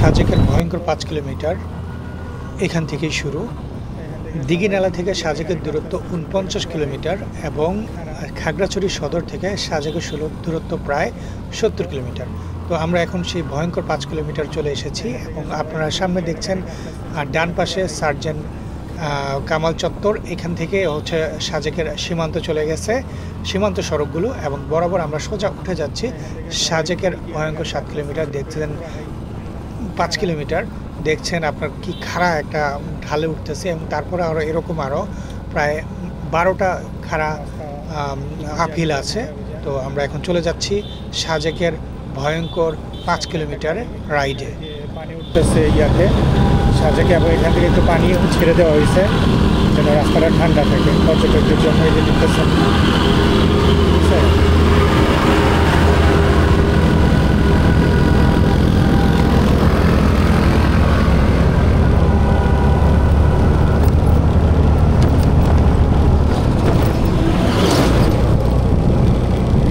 সাজেকের ভয়ঙ্কর ৫ কিলোমিটার এখান থেকেই শুরু। দিঘিনালা থেকে সাজেকের দূরত্ব ৪৯ কিলোমিটার এবং খাগড়াছড়ি সদর থেকে সাজেকের দূরত্ব প্রায় ৭০ কিলোমিটার। তো আমরা এখন সেই ভয়ঙ্কর ৫ কিলোমিটার চলে এসেছি এবং আপনারা সামনে দেখছেন ডান পাশে সার্জেন্ট কামাল চত্বর। এখান থেকে হচ্ছে সাজেকের সীমান্ত চলে গেছে, সীমান্ত সড়কগুলো, এবং বরাবর আমরা সোজা উঠে যাচ্ছি সাজেকের ভয়ঙ্কর ৭ কিলোমিটার। দেখছেন ৫ কিলোমিটার, দেখছেন আপনার কি খাড়া একটা ঢালে উঠতেছে এবং তারপরে আরও এরকম আরও প্রায় ১২টা খাড়া আপহিল আছে। তো আমরা এখন চলে যাচ্ছি সাজেকের ভয়ঙ্কর ৫ কিলোমিটার রাইডে। পানি উঠতেছে ইয়াতে সাজেকে, এবং এখান থেকে একটু পানি ছেড়ে দেওয়া হয়েছে যেন রাস্তাটা ঠান্ডা থাকে পর্যটকদের জন্য। এই যে দেখতেছেন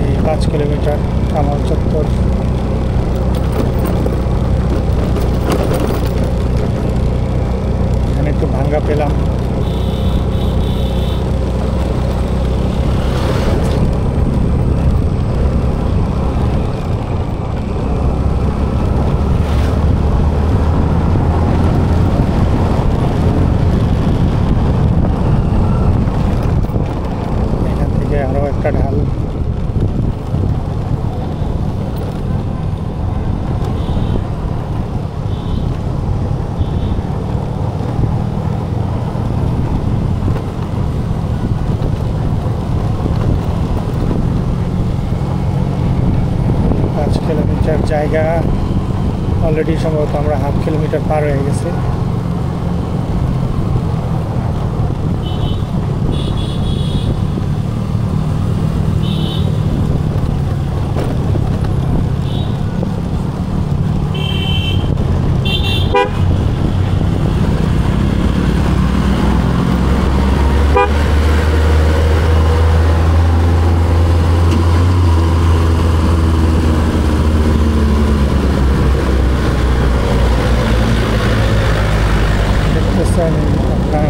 এই ৫ কিলোমিটার কামাল চত্বর। এখানে একটু ভাঙ্গা পেলাম। এখান থেকে আরো একটা ঢাল। কিলোমিটার জায়গা অলরেডি সম্ভবত আমরা হাফ কিলোমিটার পার হয়ে গেছে।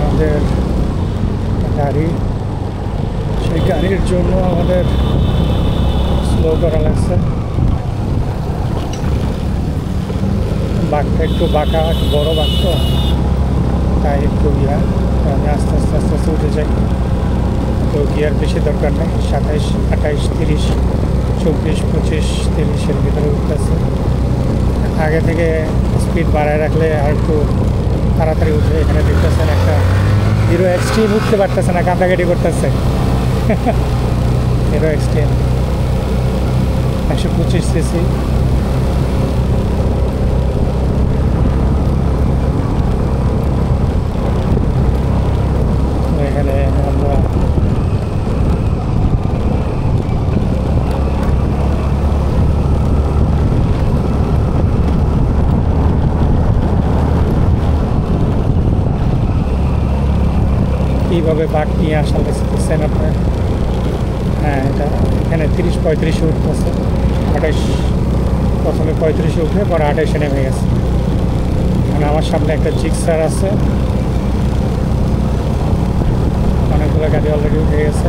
আমাদের গাড়ি, সেই গাড়ির জন্য আমাদের স্লো করা লাগছে। বাঘটা একটু বাঁকা, বড় বাঘ তো, তাই একটু আমি আস্তে আস্তে আস্তে আস্তে উঠে যাই। তো গিয়ার বেশি দরকার নেই, ২৭, ২৮, ৩০, ২৪, ২৫, ৩০-এর ভিতরে উঠতেছে। আগে থেকে স্পিড বাড়ায় রাখলে আর একটু তাড়াতাড়ি উঠে। এখানে দেখতেছেন একটা হিরো এক্সট্রিম উঠতে পারতেছে না, কান্দাকাটি করতেছে। Hero Xtreme ১২৫ cc. এখানে আমরা কীভাবে বাঘ নিয়ে আসা দেখছেন আপনার। হ্যাঁ, এটা এখানে ৩০-৩৫ উঠতেছে, ২৮, প্রথমে ৩৫ উঠে পরে ২৮-এ নেমে গেছে। মানে আমার সামনে একটা জিক্সার আছে, অনেকগুলো গাড়ি অলরেডি উঠে গেছে।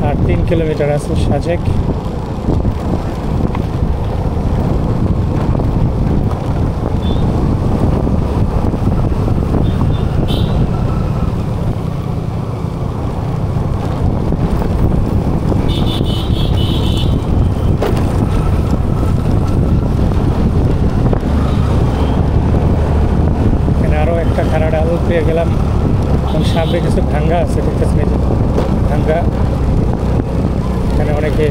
আর ৩ কিলোমিটার আছে সাজেক। খাড়া ডাল পেয়ে গেলাম। সামনে কিছু ভাঙ্গা আছে, দেখতেছেন ভাঙ্গা, এখানে অনেকে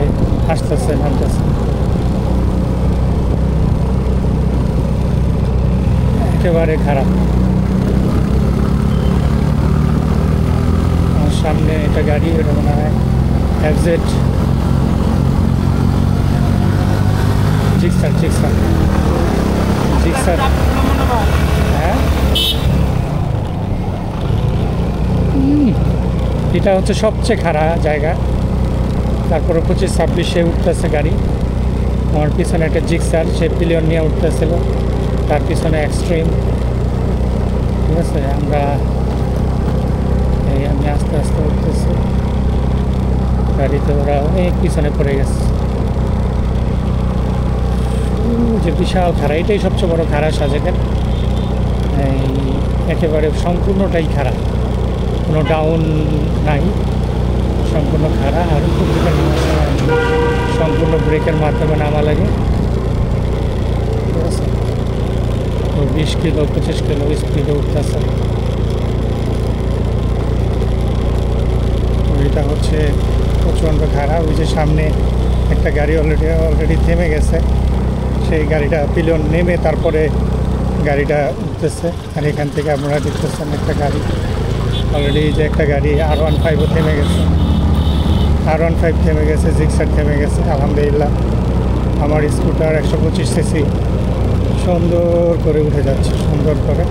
আসতেছে নামতেছে। একেবারে খারাপ। আমার সামনে এটা গাড়ি, এটা মনে হয় এফজেড জিক্সার। হ্যাঁ এটা হচ্ছে সবচেয়ে খারাপ জায়গা। তারপরে 25-26 উঠতেছে গাড়ি। আমার পিছনে একটা জিক্সার, সে পিলিয়ন নিয়ে উঠতেছিল, তার পিছনে এক্সট্রিম। ঠিক আছে, আমি আস্তে আস্তে উঠতেছি গাড়িতে, ওরা অনেক পিছনে পড়ে গেছে। যে বিশাল খাড়া, এটাই সবচেয়ে বড় খাড়া সাজেকের। একেবারে সম্পূর্ণটাই খাড়া, কোনো ডাউন নাই, সম্পূর্ণ খাড়া। আর সম্পূর্ণ ব্রেকের মাধ্যমে নামা লাগে। ঠিক আছে, তো 20 কিলো 25 কিলো স্পিডে উঠতেছে। এটা হচ্ছে প্রচণ্ড খাড়া। ওই যে সামনে একটা গাড়ি অলরেডি থেমে গেছে, সেই গাড়িটা পিলিয়ন নেমে তারপরে গাড়িটা উঠতেছে। আর এখান থেকে আপনারা দেখতেছেন একটা গাড়ি অলরেডি, যে একটা গাড়ি R15ও থেমে গেছে, R15 থেমে গেছে, জিক্সার থেমে গেছে। আলহামদুলিল্লাহ আমার স্কুটার 125 সিসি সুন্দর করে উঠে যাচ্ছে, সুন্দর করে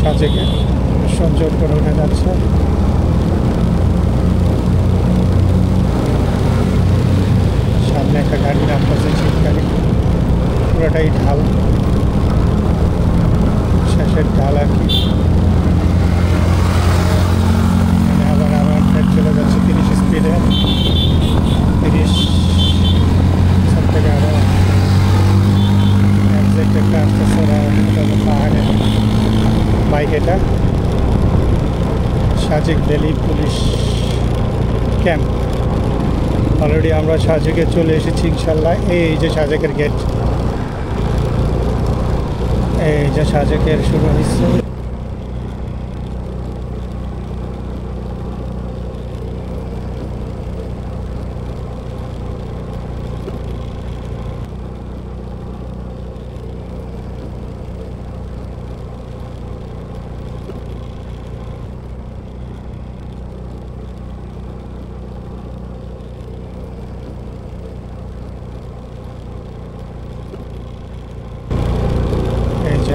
সাজেকে সুন্দর করে উঠে যাচ্ছে। সামনে একটা গাড়ি নামতেছে, জিপ গাড়ি, পুরোটাই ঢাল, শেষের ঢাল আর কি। আবার চলে যাচ্ছে 30 স্পিডে, 30 থেকে আবার একজ্যাক্ট একটা আসতেছে পাহাড়ে বাইক। এটা Sajek valley police camp. Already আমরা সাজেকে চলে এসেছি ইনশাল্লাহ। এই যে সাজেকের গেট, এই যে সাজেকের শুরু হয়েছে।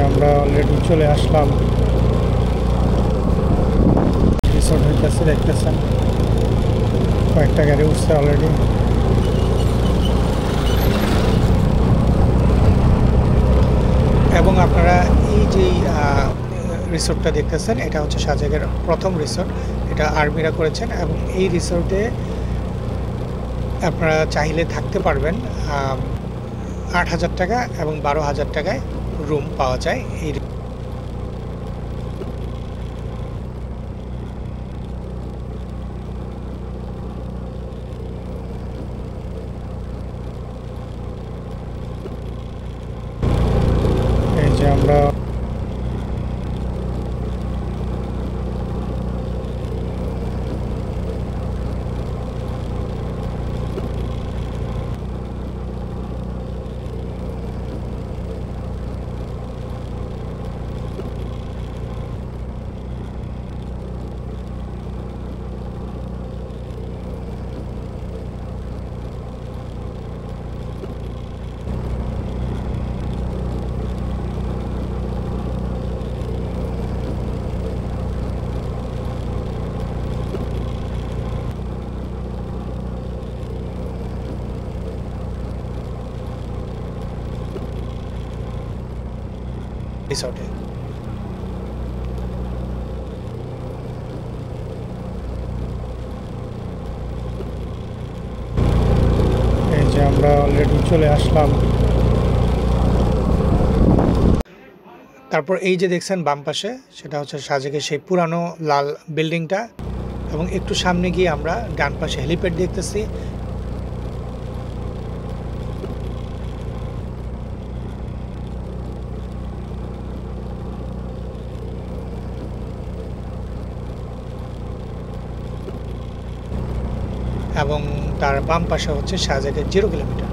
আমরা অলরেডি চলে আসলাম। রিসোর্ট হইতেছে, দেখতেছেন কয়েকটা গাড়ি উঠছে অলরেডি। এবং আপনারা এই যে রিসোর্টটা দেখতেছেন, এটা হচ্ছে সাজেকের প্রথম রিসোর্ট। এটা আর্মিরা করেছেন এবং এই রিসোর্টে আপনারা চাইলে থাকতে পারবেন। 8,000 টাকা এবং 12,000 টাকায় রুম পাওয়া যায়। এই যে আমরা রিসোর্টে এই যে আমরা অলরেডি চলে আসলাম। তারপর এই যে দেখছেন বাম পাশে, সেটা হচ্ছে সাজেকের সেই পুরানো লাল বিল্ডিংটা। এবং একটু সামনে গিয়ে আমরা ডান পাশে হেলিপ্যাড দেখতেছি। এবং তার বাম পাশে হচ্ছে সাজেকের 0 কিলোমিটার।